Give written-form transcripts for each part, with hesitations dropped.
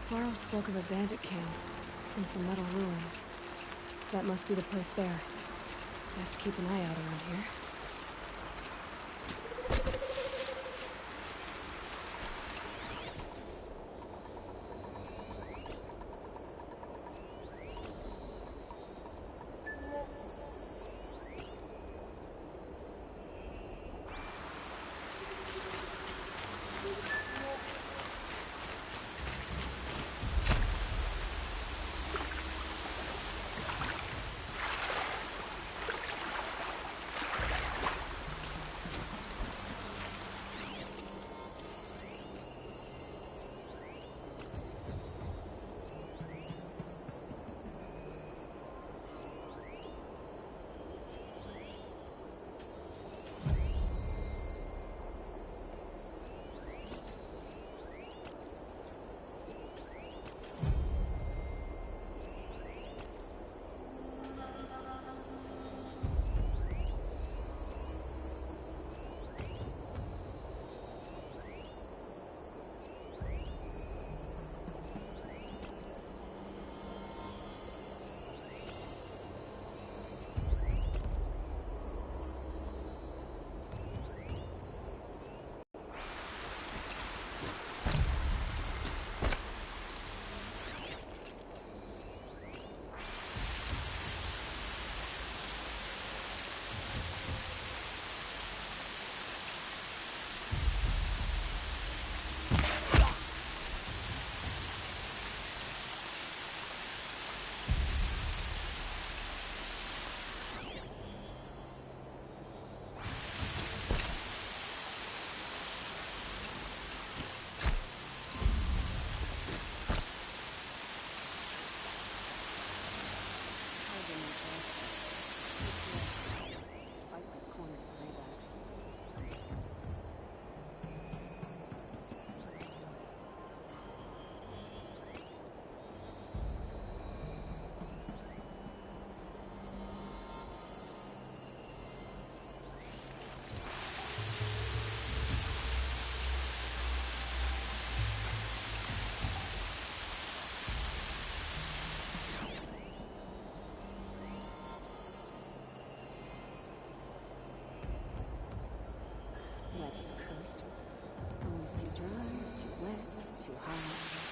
Varl spoke of a bandit camp and some metal ruins. That must be the place there. Best keep an eye out around here. Weather's cursed. Always too dry, too wet, too hot.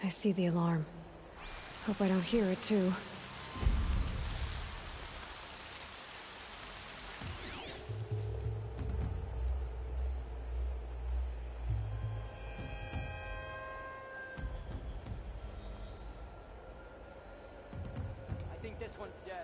I see the alarm. Hope I don't hear it, too. I think this one's dead.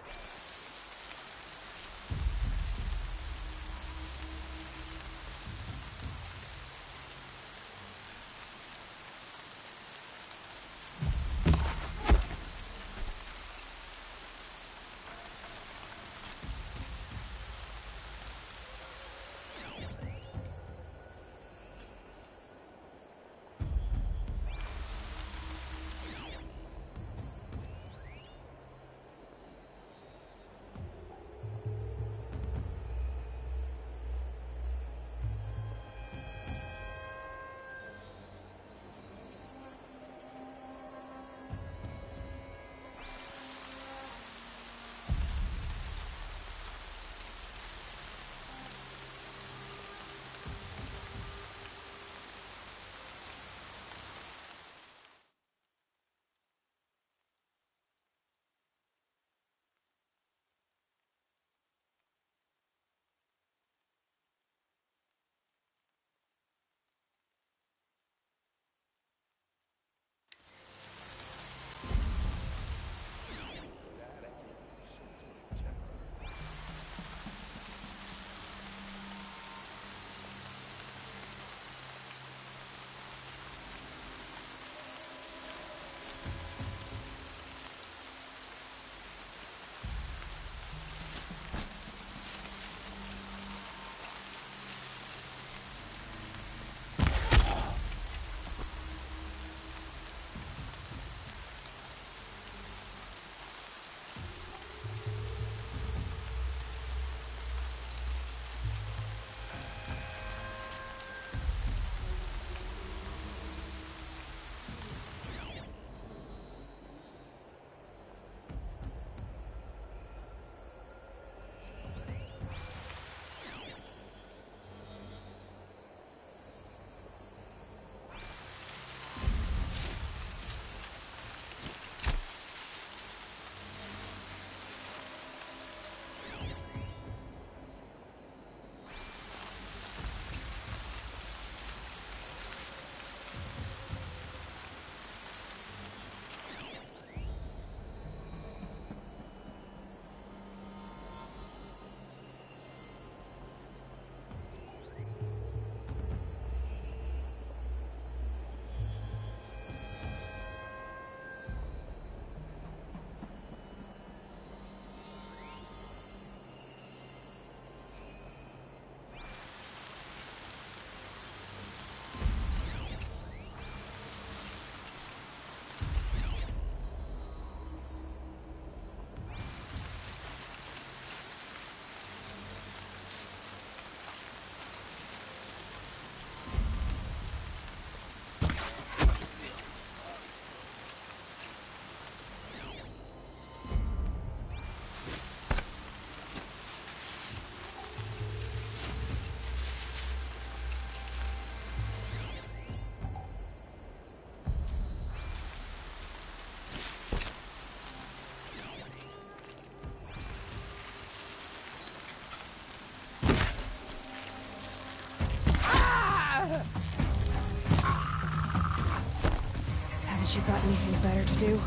Haven't you got anything better to do?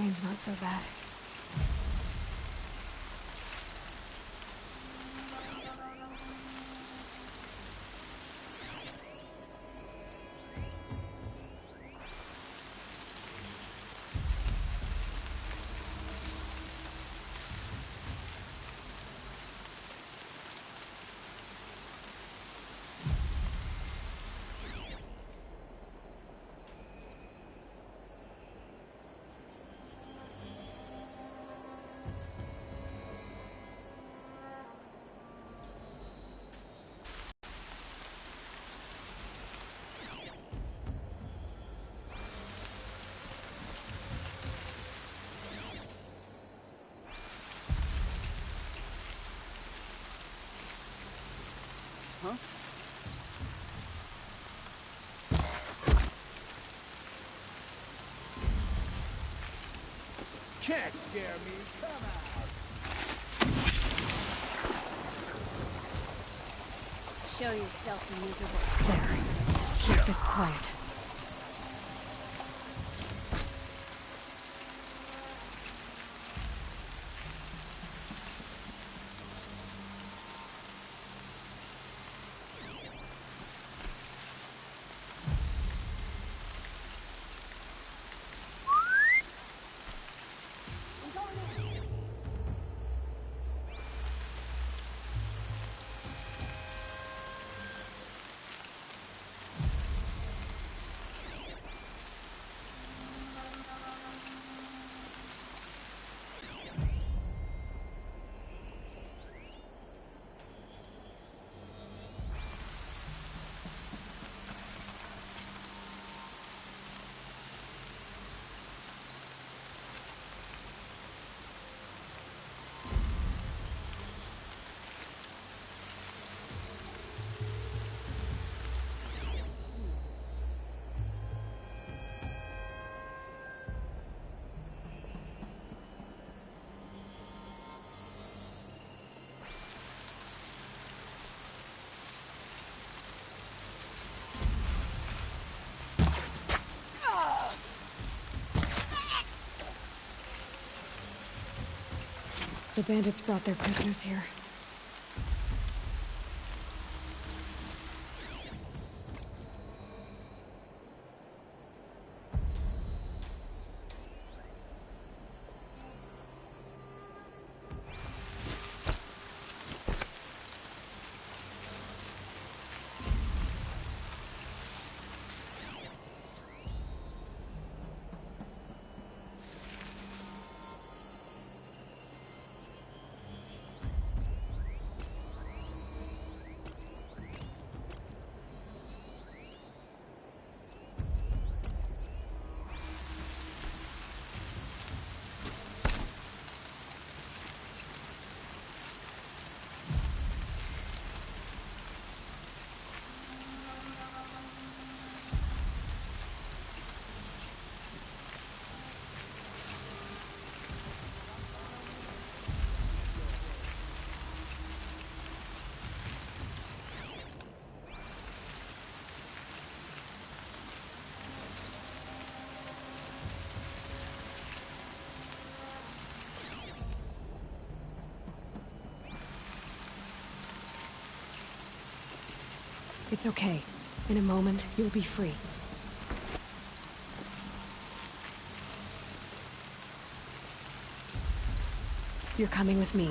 rain's not so bad. Huh? Can't scare me. Come out. Show yourself, miserable. There. Keep this quiet. The bandits brought their prisoners here. It's okay. In a moment, you'll be free. You're coming with me.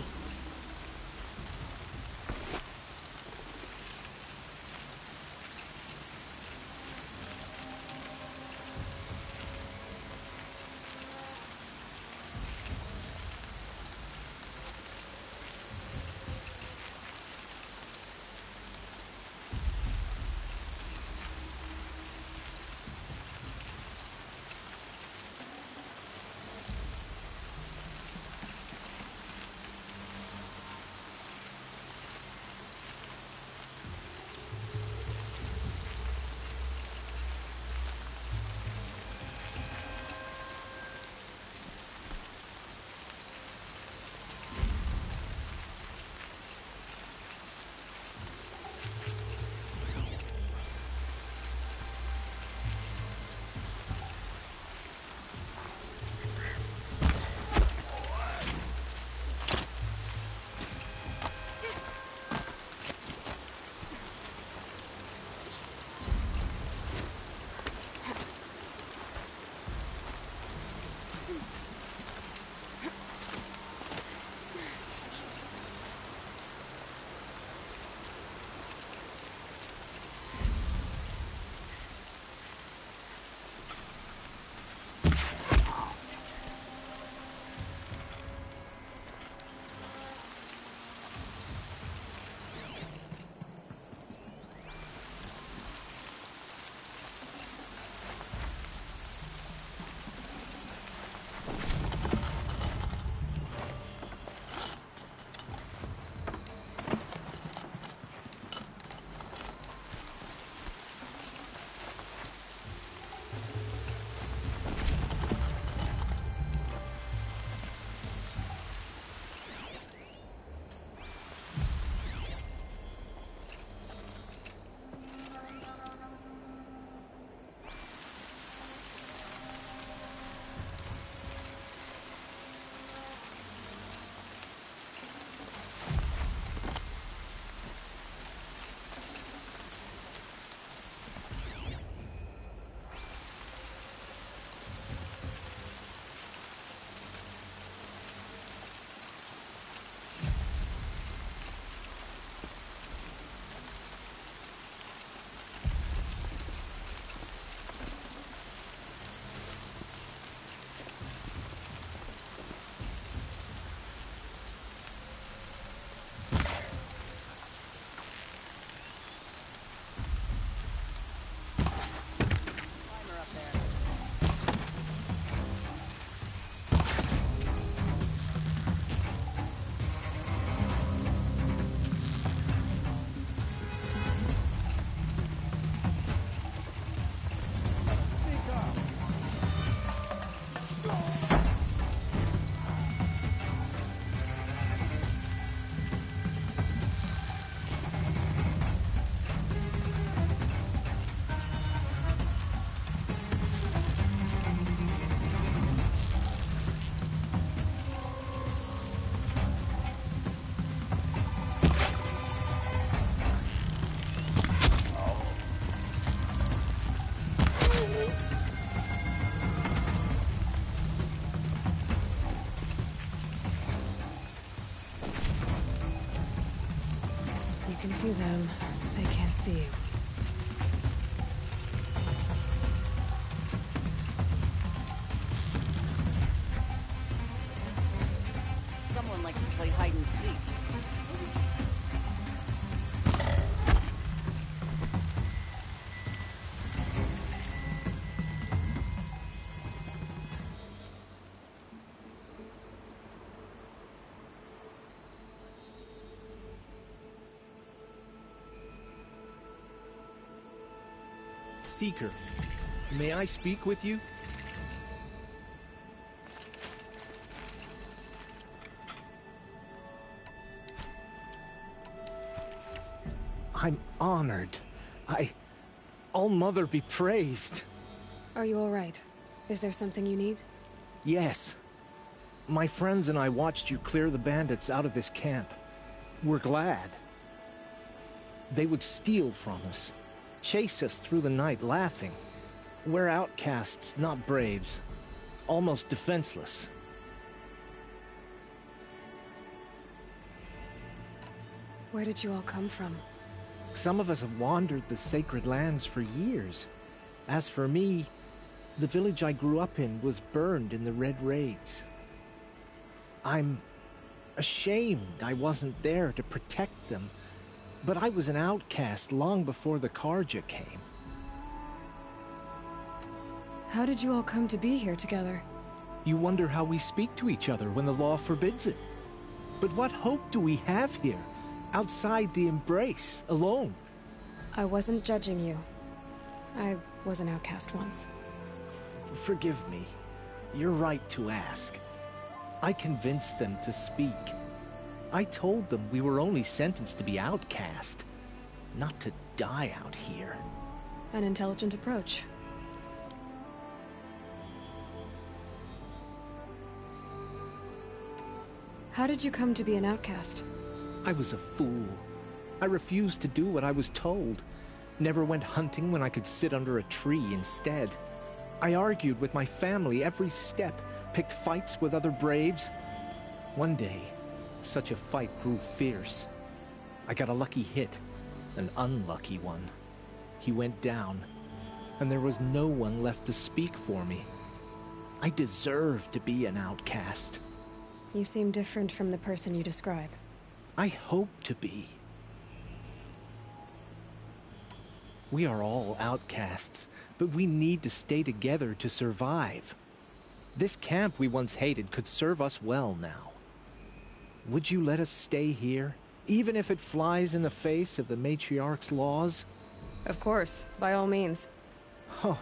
can see them. They can't see you. Someone likes to play hide and seek. Seeker, may I speak with you? I'm honored. All-Mother be praised. Are you all right? Is there something you need? Yes. My friends and I watched you clear the bandits out of this camp. We're glad. They would steal from us, chase us through the night laughing. We're outcasts, not braves. Almost defenseless. Where did you all come from? Some of us have wandered the sacred lands for years. As for me, the village I grew up in was burned in the Red Raids. I'm ashamed I wasn't there to protect them, but I was an outcast long before the Carja came. How did you all come to be here together? You wonder how we speak to each other when the law forbids it. But what hope do we have here, outside the embrace, alone? I wasn't judging you. I was an outcast once. Forgive me. You're right to ask. I convinced them to speak. I told them we were only sentenced to be outcast, not to die out here. An intelligent approach. How did you come to be an outcast? I was a fool. I refused to do what I was told. Never went hunting when I could sit under a tree instead. I argued with my family every step, picked fights with other braves. One day, such a fight grew fierce. I got a lucky hit, an unlucky one. He went down, and there was no one left to speak for me. I deserved to be an outcast. You seem different from the person you describe. I hope to be. We are all outcasts, but we need to stay together to survive. This camp we once hated could serve us well now. Would you let us stay here, even if it flies in the face of the Matriarch's laws? Of course, by all means. Oh,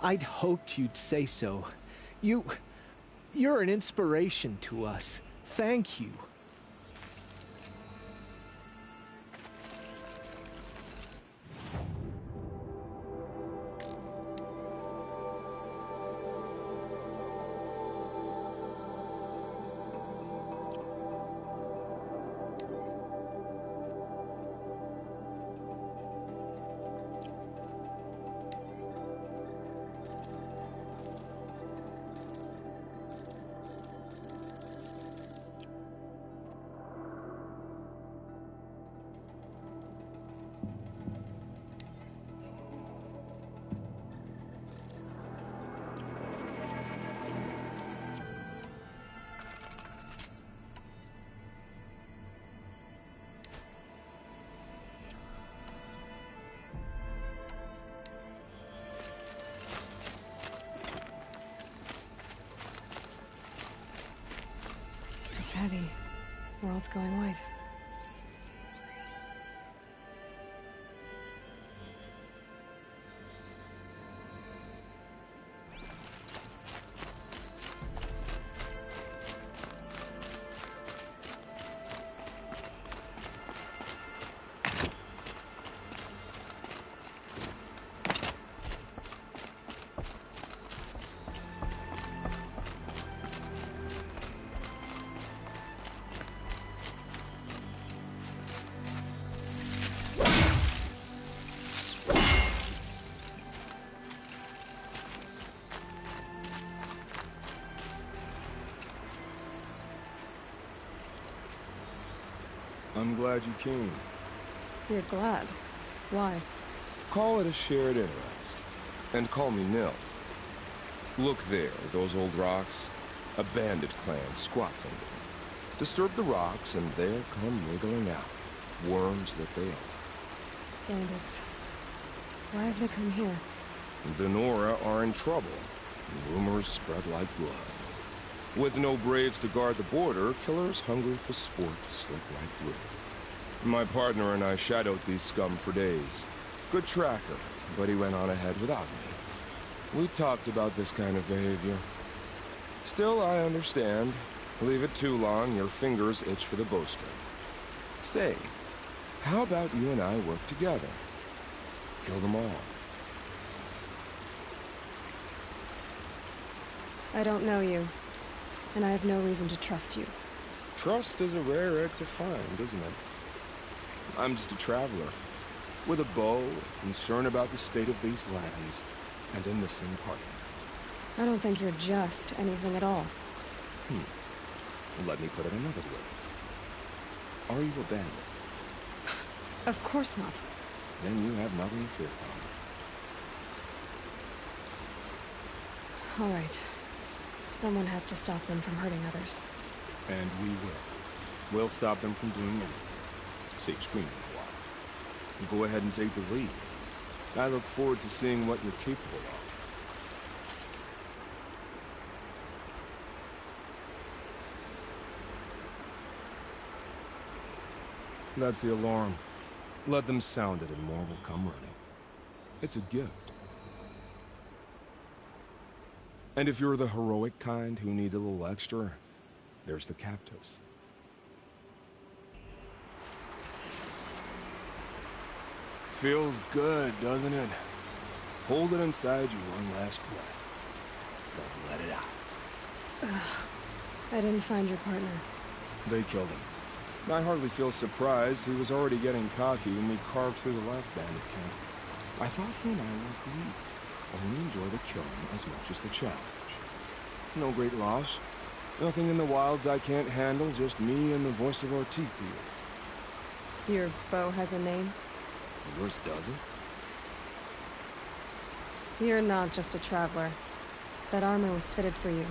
I'd hoped you'd say so. You're an inspiration to us. Thank you. It's heavy. World's going white. I'm glad you came. You're glad. Why? Call it a shared interest. And call me Nil. Look there, those old rocks. A bandit clan squats under them. Disturb the rocks, and there come wriggling out. Worms that they are. Bandits. Why have they come here? The Nora are in trouble. Rumors spread like blood. With no braves to guard the border, killers hungry for sport slip right through. My partner and I shadowed these scum for days. Good tracker, but he went on ahead without me. We talked about this kind of behavior. Still, I understand. Leave it too long, your fingers itch for the bowstring. Say, how about you and I work together? Kill them all. I don't know you, and I have no reason to trust you. Trust is a rare egg to find, isn't it? I'm just a traveler, with a bow, concern about the state of these lands, and a missing partner. I don't think you're just anything at all. Let me put it another way. Are you a bandit? Of course not. Then you have nothing to fear from. All right. Someone has to stop them from hurting others. And we will. We'll stop them from doing anything. Save screaming a while. You go ahead and take the lead. I look forward to seeing what you're capable of. That's the alarm. Let them sound it and more will come running. It's a gift. And if you're the heroic kind who needs a little extra, there's the captives. Feels good, doesn't it? Hold it inside you one last breath. Then let it out. I didn't find your partner. They killed him. I hardly feel surprised. He was already getting cocky when we carved through the last bandit camp. I thought he and I were agreed. Only enjoy the killing as much as the challenge. No great loss. Nothing in the wilds I can't handle, just me and the voice of our teeth here. Your bow has a name? Yours doesn't? You're not just a traveler. That armor was fitted for you.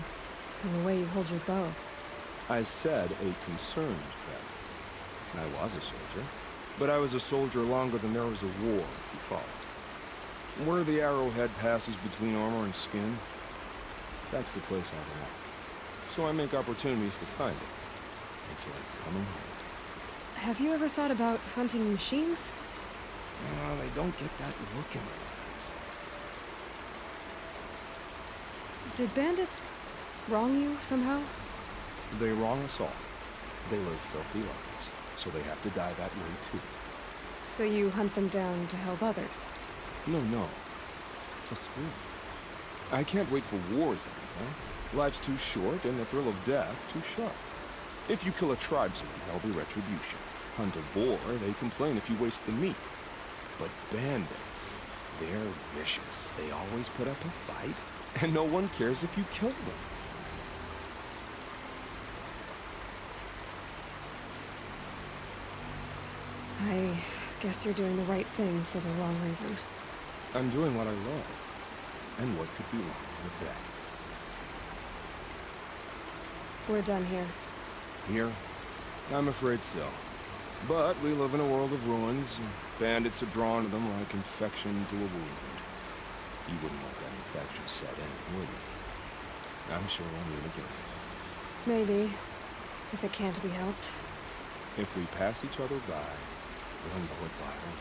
And the way you hold your bow. I said a concerned traveler. I was a soldier. But I was a soldier longer than there was a war, if you follow. Where the arrowhead passes between armor and skin, that's the place I belong. So I make opportunities to find it. It's like coming home. Have you ever thought about hunting machines? They don't get that look in their eyes. Did bandits wrong you somehow? They wrong us all. They live filthy lives, so they have to die that way too. So you hunt them down to help others? No. For sport. I can't wait for wars anymore. Life's too short, and the thrill of death too sharp. If you kill a tribesman, there'll be retribution. Hunt a boar, they complain if you waste the meat. But bandits, they're vicious. They always put up a fight, and no one cares if you kill them. I guess you're doing the right thing for the wrong reason. I'm doing what I love. And what could be wrong with that? We're done here. Here? I'm afraid so. But we live in a world of ruins, and bandits are drawn to them like infection to a wound. You wouldn't let that infection set in, would you? I'm sure I'll meet again. Maybe. If it can't be helped. If we pass each other by, one bullet by one.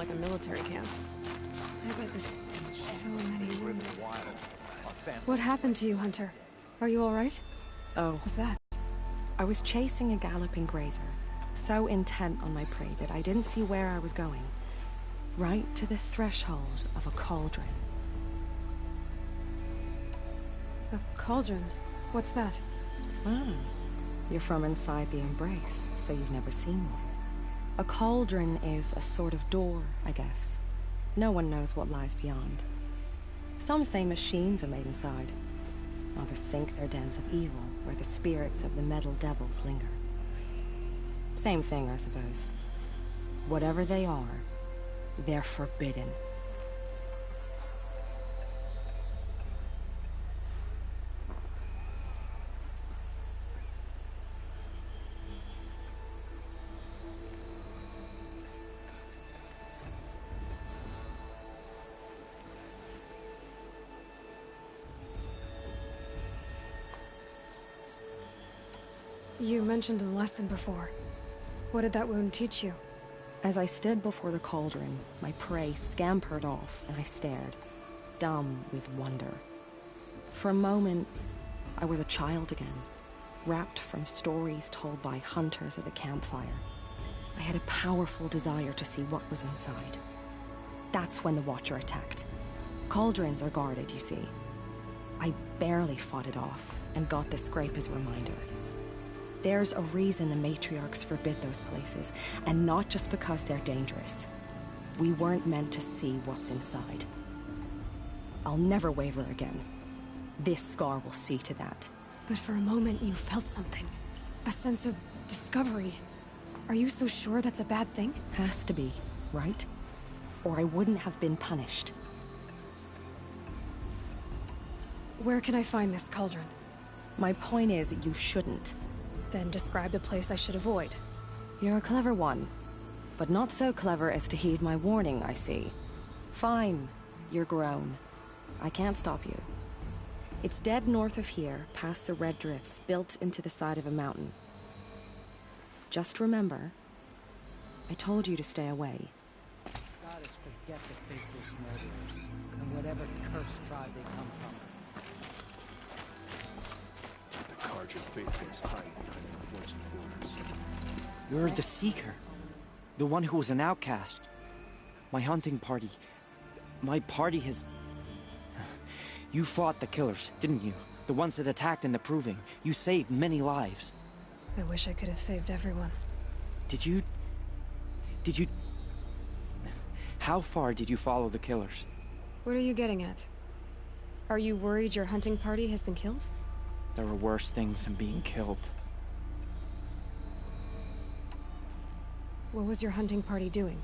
like a military camp. I bet this... So many wounded. What happened to you, Hunter? Are you alright? Oh, What was that? I was chasing a galloping grazer, so intent on my prey that I didn't see where I was going. Right to the threshold of a cauldron. A cauldron? What's that? Ah, you're from inside the Embrace, so you've never seen one. A cauldron is a sort of door, I guess. No one knows what lies beyond. Some say machines are made inside. Others think they're dens of evil, where the spirits of the metal devils linger. Same thing, I suppose. Whatever they are, they're forbidden. You mentioned a lesson before. What did that wound teach you? As I stood before the cauldron, my prey scampered off, and I stared, dumb with wonder. For a moment, I was a child again, wrapped from stories told by hunters at the campfire. I had a powerful desire to see what was inside. That's when the Watcher attacked. Cauldrons are guarded, you see. I barely fought it off, and got the scrape as a reminder. There's a reason the matriarchs forbid those places, and not just because they're dangerous. We weren't meant to see what's inside. I'll never waver again. This scar will see to that. But for a moment you felt something. A sense of discovery. Are you so sure that's a bad thing? Has to be, right? Or I wouldn't have been punished. Where can I find this cauldron? My point is, you shouldn't. Then describe the place I should avoid. You're a clever one, but not so clever as to heed my warning, I see. Fine, you're grown. I can't stop you. It's dead north of here, past the red drifts built into the side of a mountain. Just remember, I told you to stay away. Goddess forget the faithless murderers, and whatever cursed tribe they come from. The Carja faithfuls hide behind the forts and borders. You're the Seeker. The one who was an outcast. My hunting party. My party has... You fought the killers, didn't you? The ones that attacked in the Proving. You saved many lives. I wish I could have saved everyone. Did you... How far did you follow the killers? What are you getting at? Are you worried your hunting party has been killed? There are worse things than being killed. What was your hunting party doing?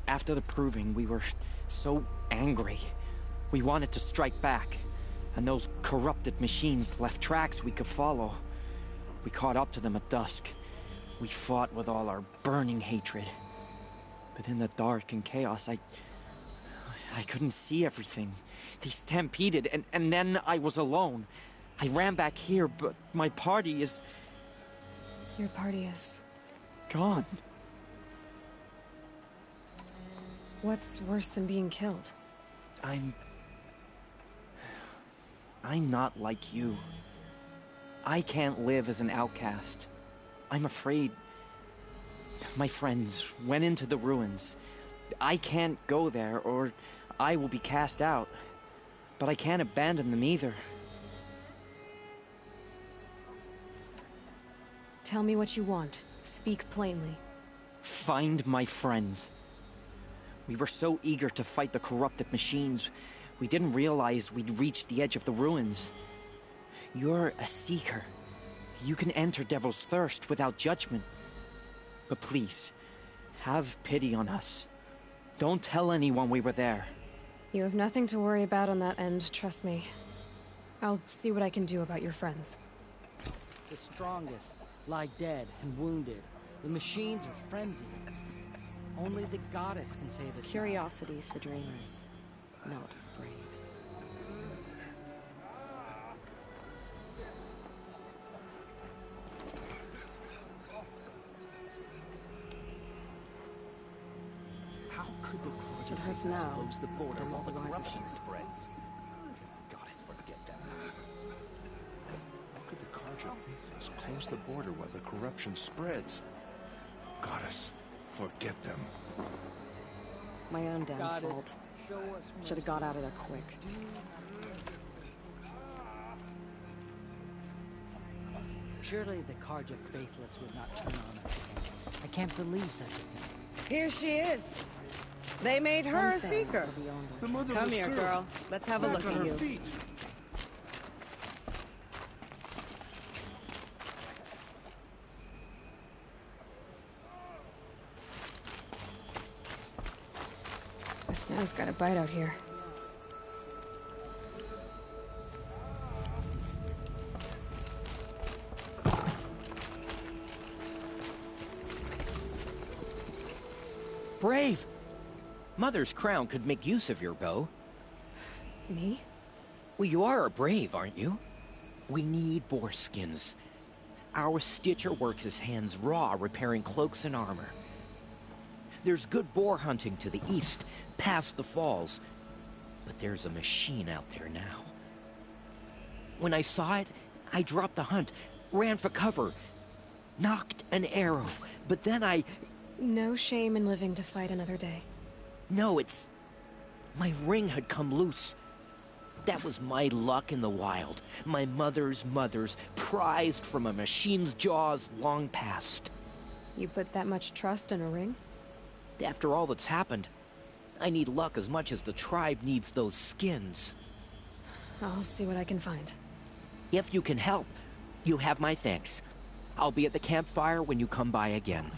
After the Proving, we were so angry. We wanted to strike back, and those corrupted machines left tracks we could follow. We caught up to them at dusk. We fought with all our burning hatred. But in the dark and chaos, I couldn't see everything. They stampeded, and then I was alone. I ran back here, but my party is... Your party is... gone. What's worse than being killed? I'm not like you. I can't live as an outcast. I'm afraid... My friends went into the ruins. I can't go there, or I will be cast out. But I can't abandon them either. Tell me what you want. Speak plainly. Find my friends. We were so eager to fight the corrupted machines, we didn't realize we'd reached the edge of the ruins. You're a Seeker. You can enter Devil's Thirst without judgment. But please, have pity on us. Don't tell anyone we were there. You have nothing to worry about on that end, trust me. I'll see what I can do about your friends. The strongest lie dead and wounded. The machines are frenzied. Only the goddess can save us. Curiosities for dreamers, not for braves. How could the now, close the border then while the the rise of corruption Shire. spreads. Goddess, forget them. How could the Carja faithless close the border while the corruption spreads? Goddess, forget them. My own damn Goddess, fault. show us Should have got out of there quick. Surely the Carja faithless would not turn on us again. I can't believe such a thing. Here she is. They made her a Some things seeker. are beyond our The motherless Come here, girl. Let's have a Back look on at her you. feet. The snow's got a bite out here. Brave! Mother's crown could make use of your bow. Me? Well, you are a brave, aren't you? We need boar skins. Our Stitcher works his hands raw repairing cloaks and armor. There's good boar hunting to the east, past the falls. But there's a machine out there now. When I saw it, I dropped the hunt, ran for cover, knocked an arrow, but then I... No shame in living to fight another day. No, it's... my ring had come loose. That was my luck in the wild. My mother's prized from a machine's jaws long past. You put that much trust in a ring? After all that's happened, I need luck as much as the tribe needs those skins. I'll see what I can find. If you can help, you have my thanks. I'll be at the campfire when you come by again.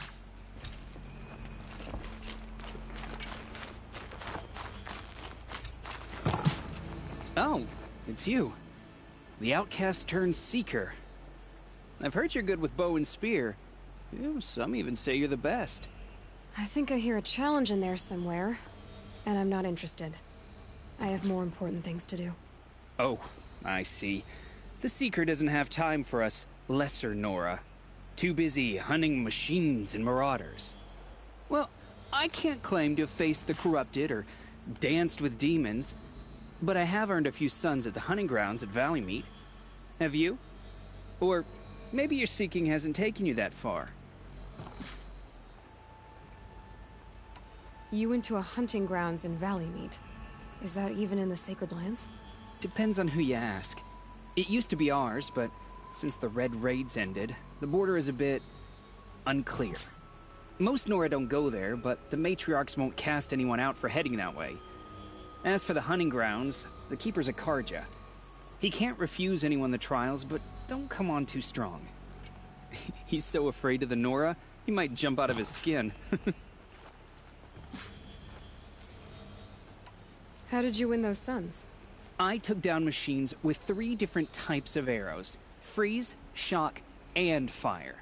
Oh, it's you. The outcast turned seeker. I've heard you're good with bow and spear. Ew, some even say you're the best. I think I hear a challenge in there somewhere, and I'm not interested. I have more important things to do. Oh, I see. The seeker doesn't have time for us lesser Nora. Too busy hunting machines and marauders. Well, I can't claim to have faced the corrupted or danced with demons, but I have earned a few sons at the hunting grounds at Valleymeet. Have you? Or maybe your seeking hasn't taken you that far. You went to a hunting grounds in Valleymeet. Is that even in the Sacred Lands? Depends on who you ask. It used to be ours, but since the Red Raids ended, the border is a bit unclear. Most Nora don't go there, but the matriarchs won't cast anyone out for heading that way. As for the hunting grounds, the keeper's a Carja. He can't refuse anyone the trials, but don't come on too strong. He's so afraid of the Nora, he might jump out of his skin. How did you win those sons? I took down machines with 3 different types of arrows. Freeze, shock, and fire.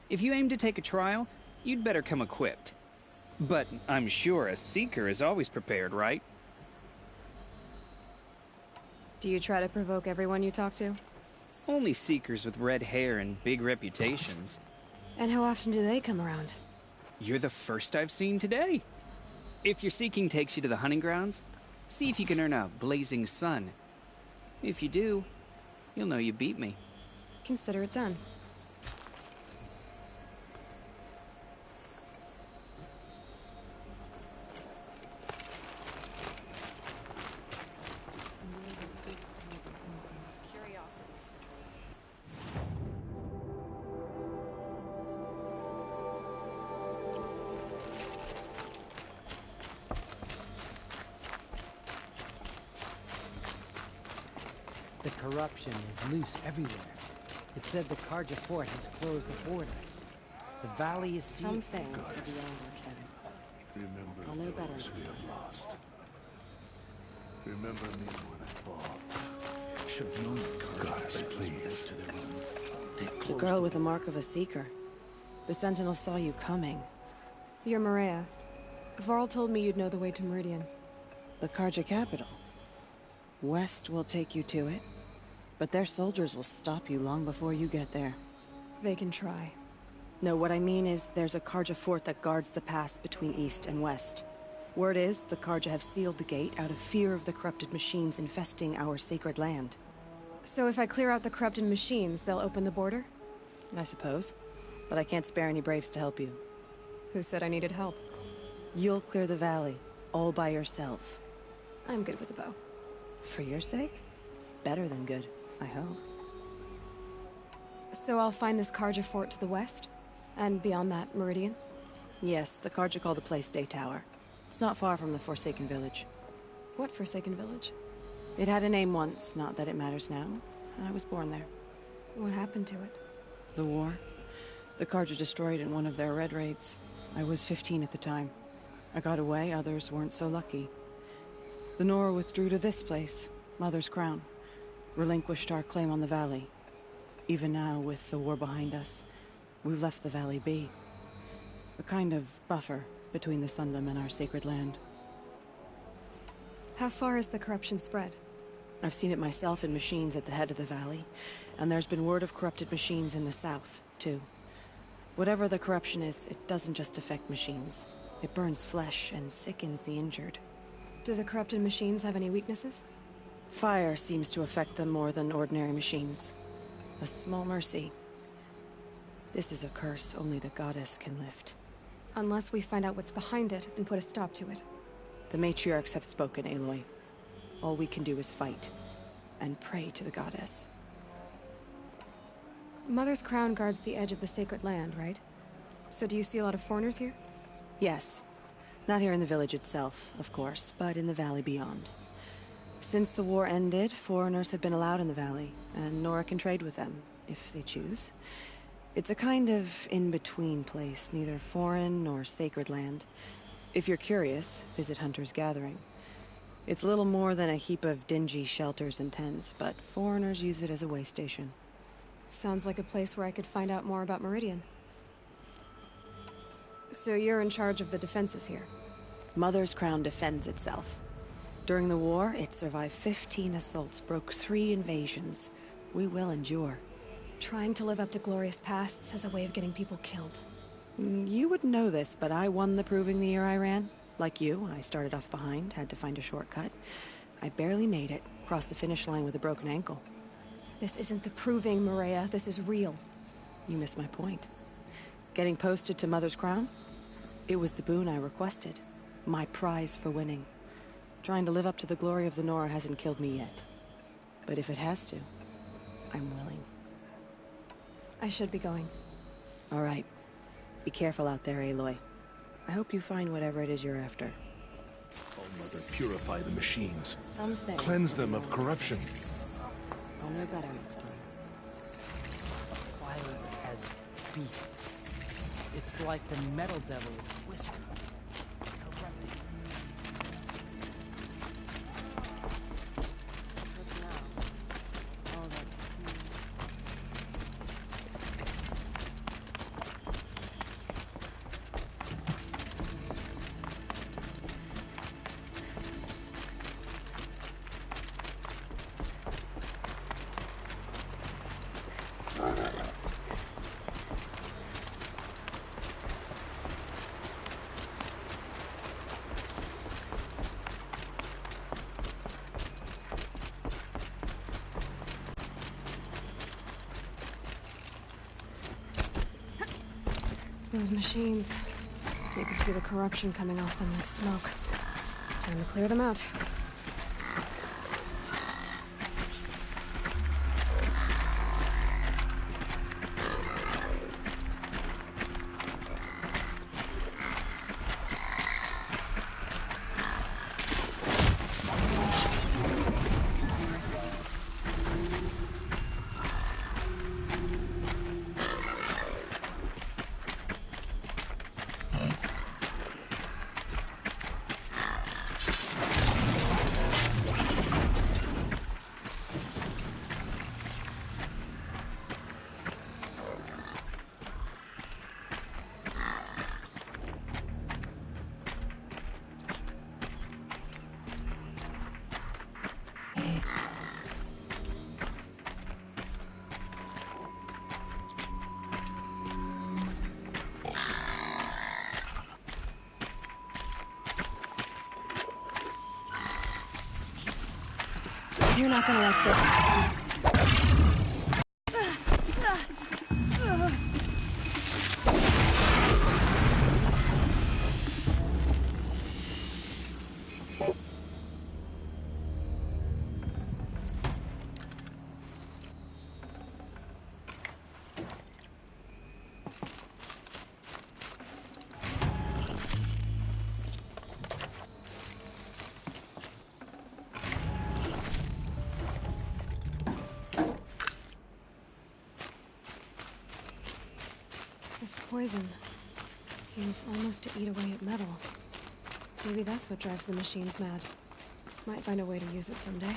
If you aim to take a trial, you'd better come equipped. But I'm sure a seeker is always prepared, right? Do you try to provoke everyone you talk to? Only seekers with red hair and big reputations. And how often do they come around? You're the first I've seen today. If your seeking takes you to the hunting grounds, see if you can earn a blazing sun. If you do, you'll know you beat me. Consider it done. The corruption is loose everywhere. It said the Carja fort has closed the border. The valley is sealed. Some things are beyond our ken. Remember I'll know better those next we have time. lost. Remember me when I fall. Should have known the Goddess, please. To their own. They've The closed girl with the mark of a seeker. The Sentinel saw you coming. You're Maria. Varl told me you'd know the way to Meridian. The Carja capital. West will take you to it, but their soldiers will stop you long before you get there. They can try. No, what I mean is there's a Carja fort that guards the pass between east and west. Word is, the Karja have sealed the gate out of fear of the corrupted machines infesting our sacred land. So if I clear out the corrupted machines, they'll open the border? I suppose. But I can't spare any braves to help you. Who said I needed help? You'll clear the valley, all by yourself. I'm good with a bow. For your sake? Better than good, I hope. So I'll find this Karja fort to the west? And beyond that, Meridian? Yes, the Karja call the place Day Tower. It's not far from the Forsaken Village. What Forsaken Village? It had a name once, not that it matters now. I was born there. What happened to it? The war. The Karja destroyed in one of their red raids. I was 15 at the time. I got away, others weren't so lucky. The Nora withdrew to this place, Mother's Crown. Relinquished our claim on the valley. Even now, with the war behind us, we've left the valley be. A kind of buffer between the Sundom and our sacred land. How far has the corruption spread? I've seen it myself in machines at the head of the valley, and there's been word of corrupted machines in the south, too. Whatever the corruption is, it doesn't just affect machines. It burns flesh and sickens the injured. Do the corrupted machines have any weaknesses? Fire seems to affect them more than ordinary machines. A small mercy. This is a curse only the goddess can lift. Unless we find out what's behind it and put a stop to it. The matriarchs have spoken, Aloy. All we can do is fight, and pray to the goddess. Mother's Crown guards the edge of the sacred land, right? So do you see a lot of foreigners here? Yes. Not here in the village itself, of course, but in the valley beyond. Since the war ended, foreigners have been allowed in the valley, and Nora can trade with them, if they choose. It's a kind of in-between place, neither foreign nor sacred land. If you're curious, visit Hunter's Gathering. It's little more than a heap of dingy shelters and tents, but foreigners use it as a way station. Sounds like a place where I could find out more about Meridian. So you're in charge of the defenses here? Mother's Crown defends itself. During the war, it survived 15 assaults, broke 3 invasions. We will endure. Trying to live up to glorious pasts has a way of getting people killed. You wouldn't know this, but I won the proving the year I ran. Like you, I started off behind, had to find a shortcut. I barely made it, crossed the finish line with a broken ankle. This isn't the proving, Maria. This is real. You missed my point. Getting posted to Mother's Crown? It was the boon I requested. My prize for winning. Trying to live up to the glory of the Nora hasn't killed me yet. But if it has to, I'm willing. I should be going. All right. Be careful out there, Aloy. I hope you find whatever it is you're after. Oh, Mother, purify the machines. Some things. Cleanse them of corruption. I'll know better next time. Violent as beasts. It's like the metal devil is whispering. Corrupting. What's now? Oh, that's... Those machines. You can see the corruption coming off them like smoke. Time to clear them out. You're not gonna like this. This poison seems almost to eat away at metal. Maybe that's what drives the machines mad. Might find a way to use it someday.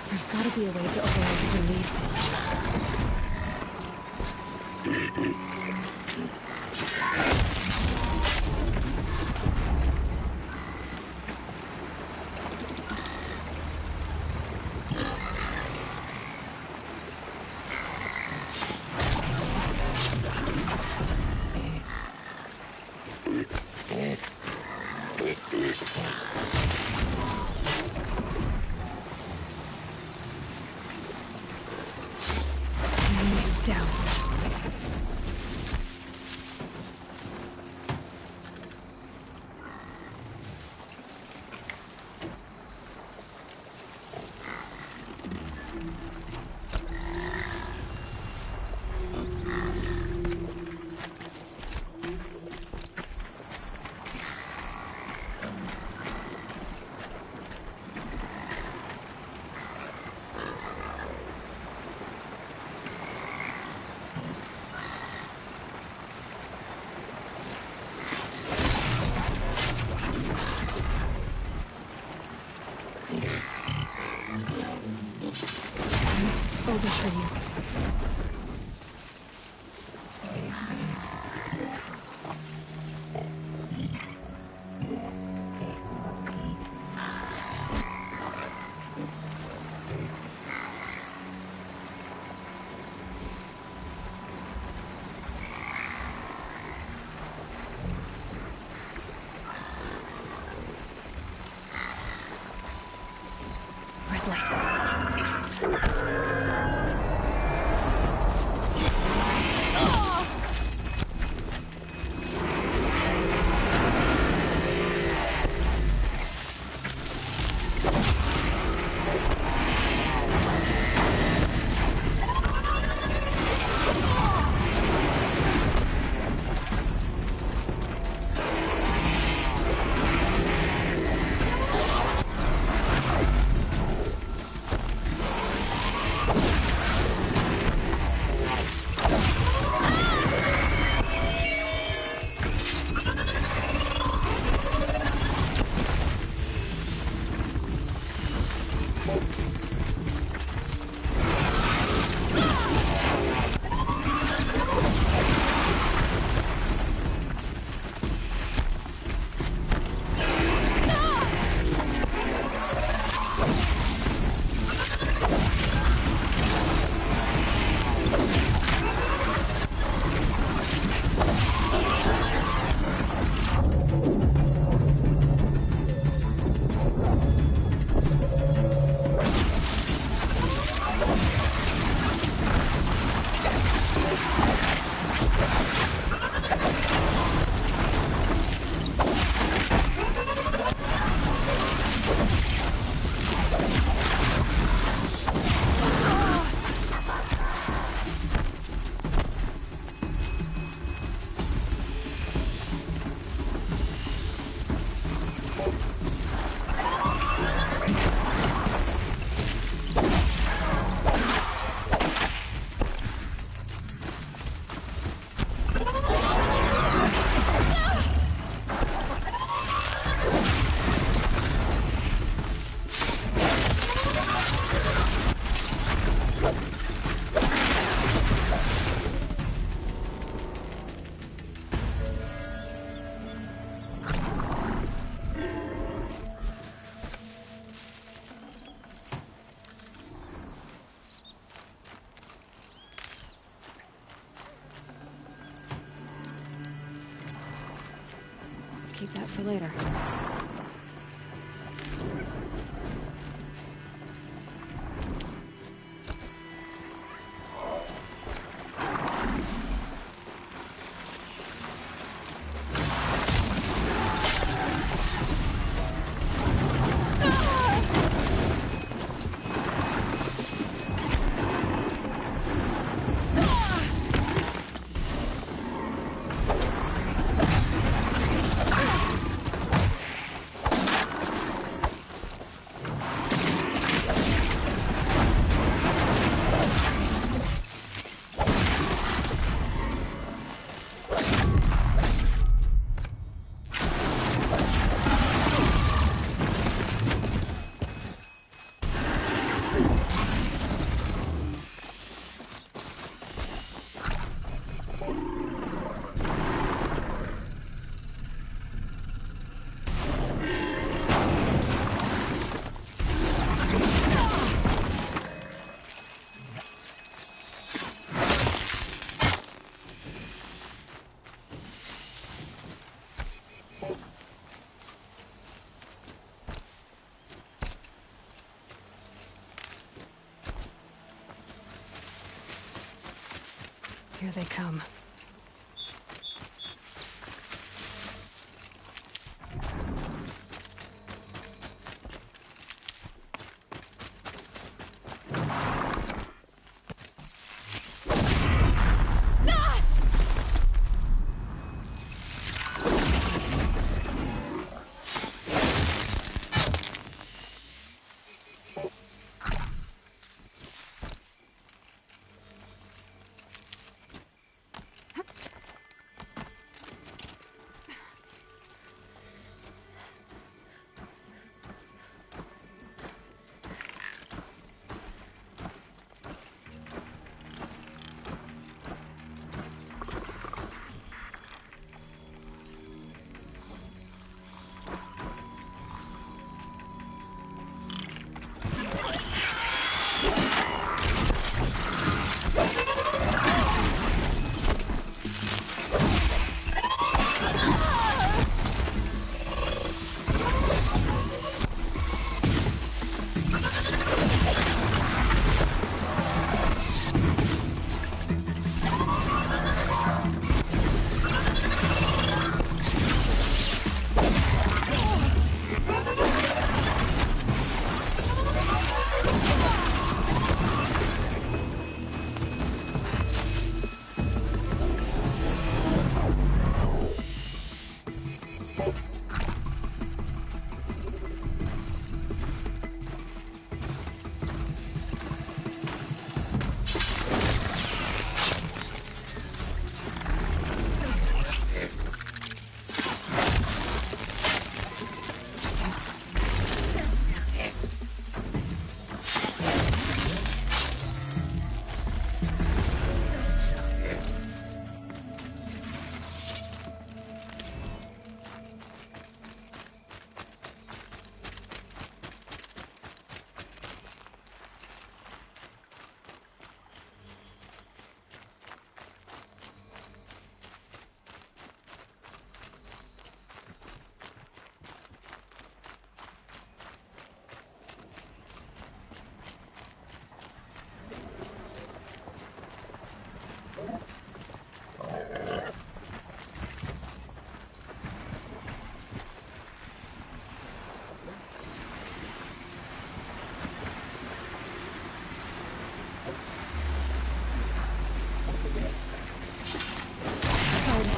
There's gotta be a way to override even these things. Down. Over for you. Red light. Keep that for later. Here they come.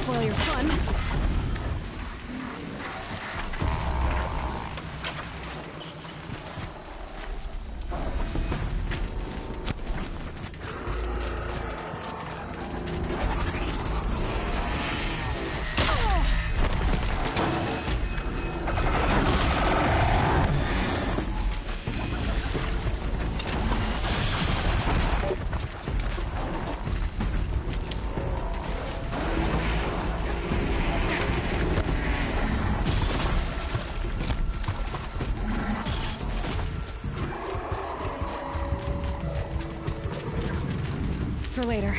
Spoil your fun. For later.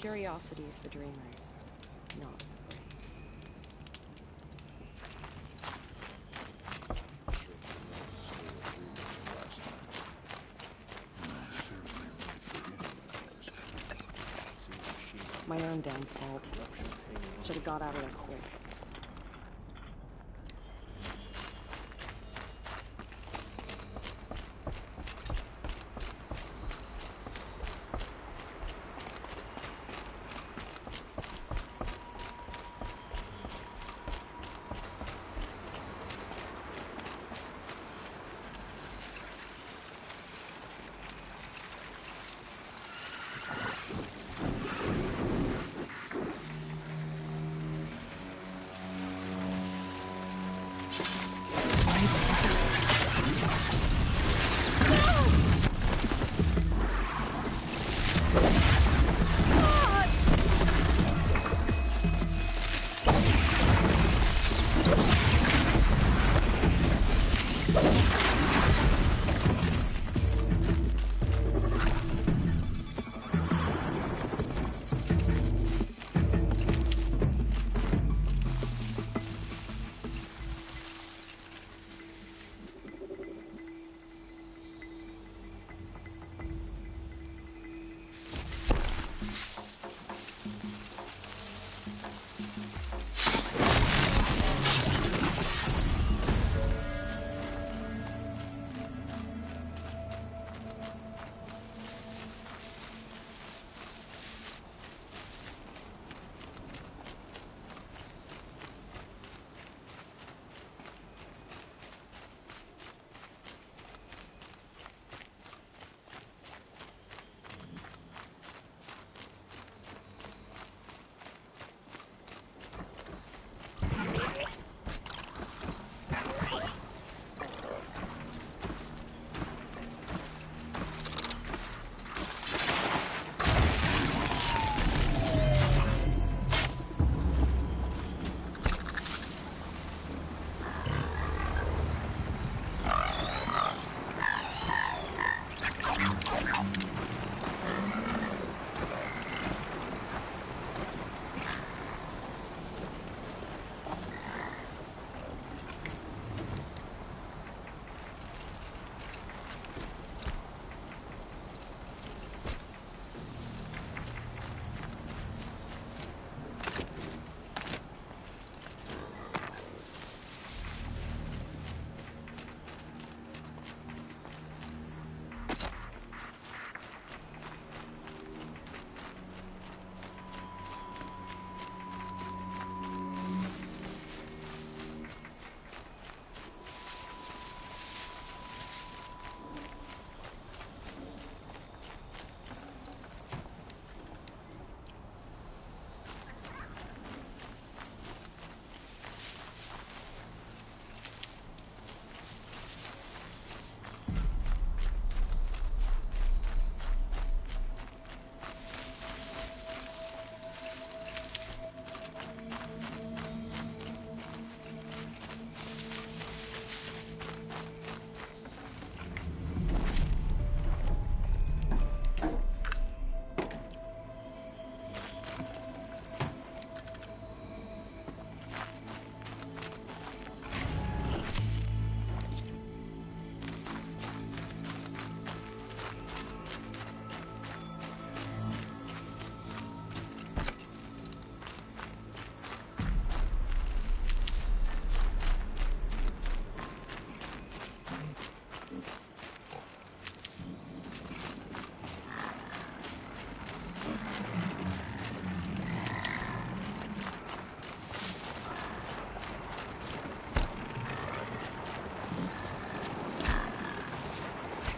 Curiosities for dreamers, not for brains. My own damn fault. Should have got out of there quick.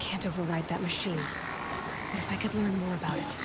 Can't override that machine. What if I could learn more about it?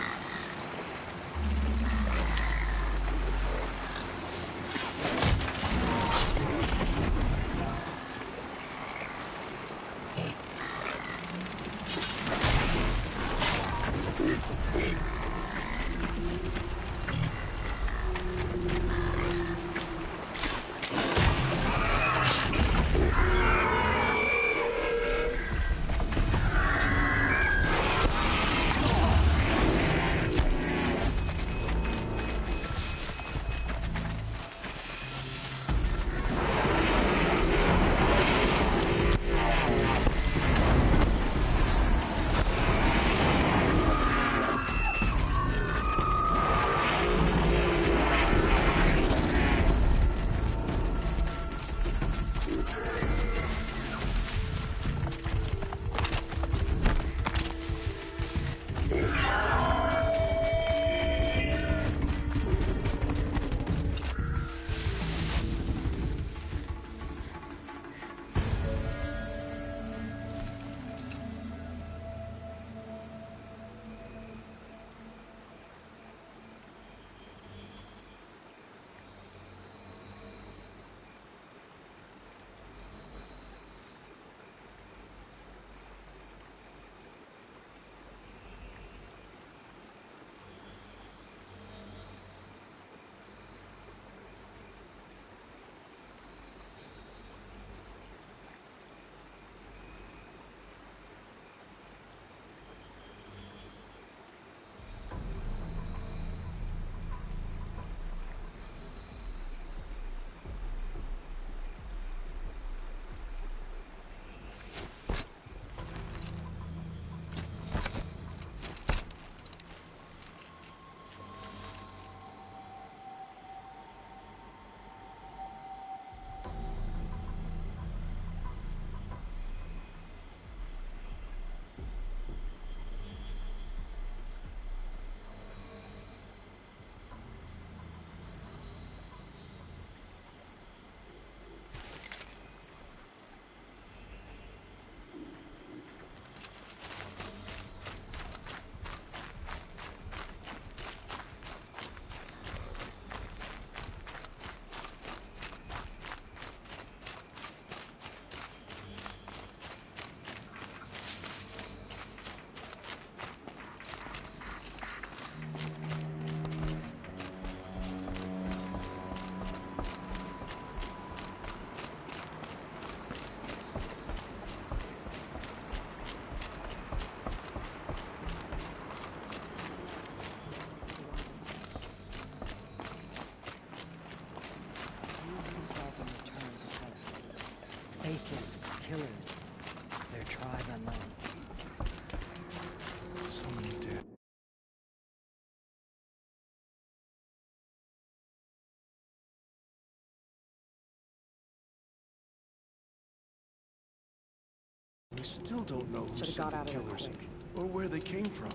still don't know who Should've sent got the out of there killers quick. or where they came from.